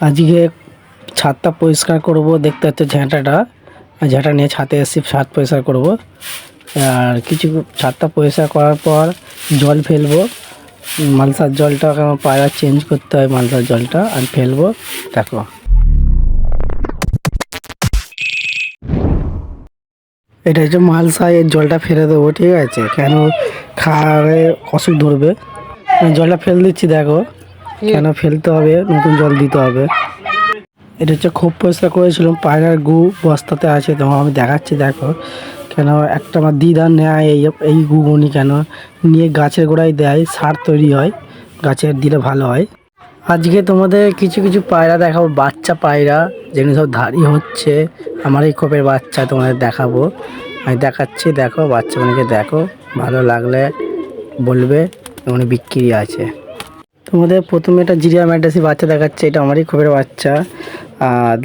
আজকে ছাদটা পরিষ্কার করব। দেখতে পাচ্ছ ঝাঁটাটা, ঝাঁটা নিয়ে ছাদে এসে ছাদ পরিষ্কার করব। আর কিছু ছাদটা পরিষ্কার করার পর জল ফেলবো, মালসার জলটা পায়রা চেঞ্জ করতে হয়, মালসার জলটা আর ফেলবো। দেখো এটা হচ্ছে মালসা, এর জলটা ফেলে দেবো, ঠিক আছে? কেন খাওয়ারে অসুখ ধরবে, জলটা ফেল দিচ্ছি। দেখো কেন ফেলতে হবে, নতুন জল দিতে হবে। এটা হচ্ছে খুব পরিষ্কার করেছিলাম, পায়রার গু বস্তাতে আছে, তোমার আমি দেখাচ্ছি। দেখো কেন একটা আমার দিদা নেয় এই গুগুনি, কেন নিয়ে গাছের গোড়ায় দেয়, সার তৈরি হয়, গাছের দিলে ভালো হয়। আজকে তোমাদের কিছু কিছু পায়রা দেখাবো, বাচ্চা পায়রা যেগুলো সব ধাড়ি হচ্ছে, আমার এই খোপের বাচ্চা তোমাদের দেখাবো। আমি দেখাচ্ছি, দেখো বাচ্চাগুলোকে দেখো, ভালো লাগলে বলবে। এমনি বিক্রি আছে। তোমাদের প্রথমে একটা জিরিয়া ম্যাডাসি বাচ্চা দেখাচ্ছে, এটা আমারই খোপের বাচ্চা।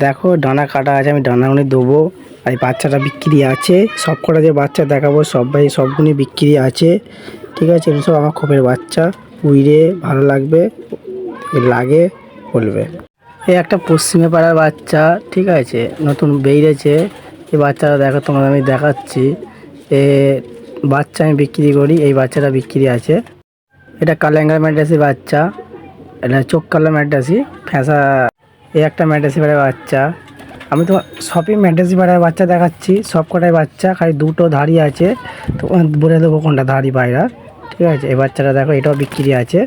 দেখো ডানা কাটা আছে, আমি ডানাগুলি দেবো। আর এই বাচ্চাটা বিক্রি আছে। সব কটা যে বাচ্চা দেখাবো সবগুলি বিক্রি আছে, ঠিক আছে? এগুলো সব আমার খোপের বাচ্চা, উইরে ভালো লাগবে লাগে বলবে। এই একটা পশ্চিমে পাড়ার বাচ্চা, ঠিক আছে, নতুন বেরিয়েছে। এই বাচ্চাটা দেখো, তোমাদের আমি দেখাচ্ছি। এ বাচ্চা আমি বিক্রি করি, এই বাচ্চাটা বিক্রি আছে। এটা কালেঙ্গার ম্যাড্রাসি বাচ্চা, এটা চোখ কালো ম্যাড্রাসি ফ্যাঁসা। এই একটা ম্যাড্রাসি পাড়ার বাচ্চা। আমি তো সবই ম্যাড্রাসি পাড়ার বাচ্চা দেখাচ্ছি, সব কটাই বাচ্চা, খালি দুটো ধাড়ি আছে, তো বলে দেবো কোনটা ধাড়ি পায়রা, ঠিক আছে? এই বাচ্চাটা দেখো, এটাও বিক্রি আছে।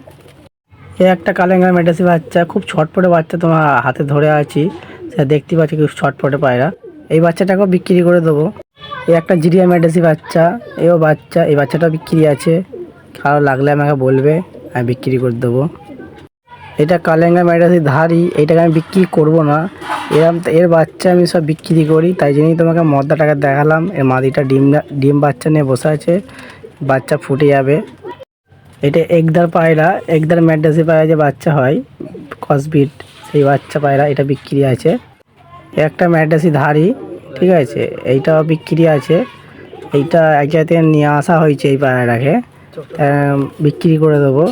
এই একটা কালেঙ্গার ম্যাড্রাসি বাচ্চা, খুব ছটপটে বাচ্চা, তোমার হাতে ধরে আছি, সেটা দেখতে পাচ্ছি, খুব ছটপটে পায়রা। এই বাচ্চাটাকেও বিক্রি করে দেবো। এই একটা জিরিয়া ম্যাড্রাসি বাচ্চা, এও বাচ্চা, এই বাচ্চাটাও বিক্রি আছে, কারো লাগলে আমাকে বলবে, আমি বিক্রি করে দেবো। এটা কালেঙ্গা ম্যাড্রাসি ধাড়ি, এইটাকে আমি বিক্রি করব না, এর বাচ্চা আমি সব বিক্রি করি, তাই জন্যই তোমাকে মদ্দা টাকা দেখালাম। এর মাদিটা ডিম বাচ্চা নিয়ে বসে আছে, বাচ্চা ফুটে যাবে। এটা একদার পায়রা, একদার ম্যাড্রাসি পায়রা যে বাচ্চা হয় কসবিট, সেই বাচ্চা পায়রা, এটা বিক্রি আছে। একটা ম্যাড্রাসি ধাড়ি, ঠিক আছে, এইটাও বিক্রি আছে। এইটা এক জায়গা থেকে নিয়ে আসা হয়েছে, এই পায়রাটাকে বিক্রি করে দেবো।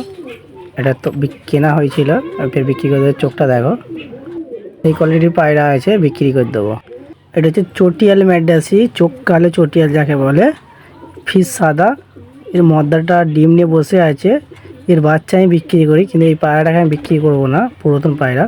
এটা তো কেনা হয়েছিল, ফের বিক্রি করে দেবো। চোখটা দেখো, এই কোয়ালিটির পায়রা আছে, বিক্রি করে দেবো। এটা হচ্ছে চটিয়াল ম্যাড্রাসি, চোখ কালো চটিয়াল যাকে বলে, ফিস সাদা। এর মদ্দাটা ডিম নিয়ে বসে আছে, এর বাচ্চা আমি বিক্রি করি, কিন্তু এই পায়রাটাকে আমি বিক্রি করবো না, পুরাতন পায়রা।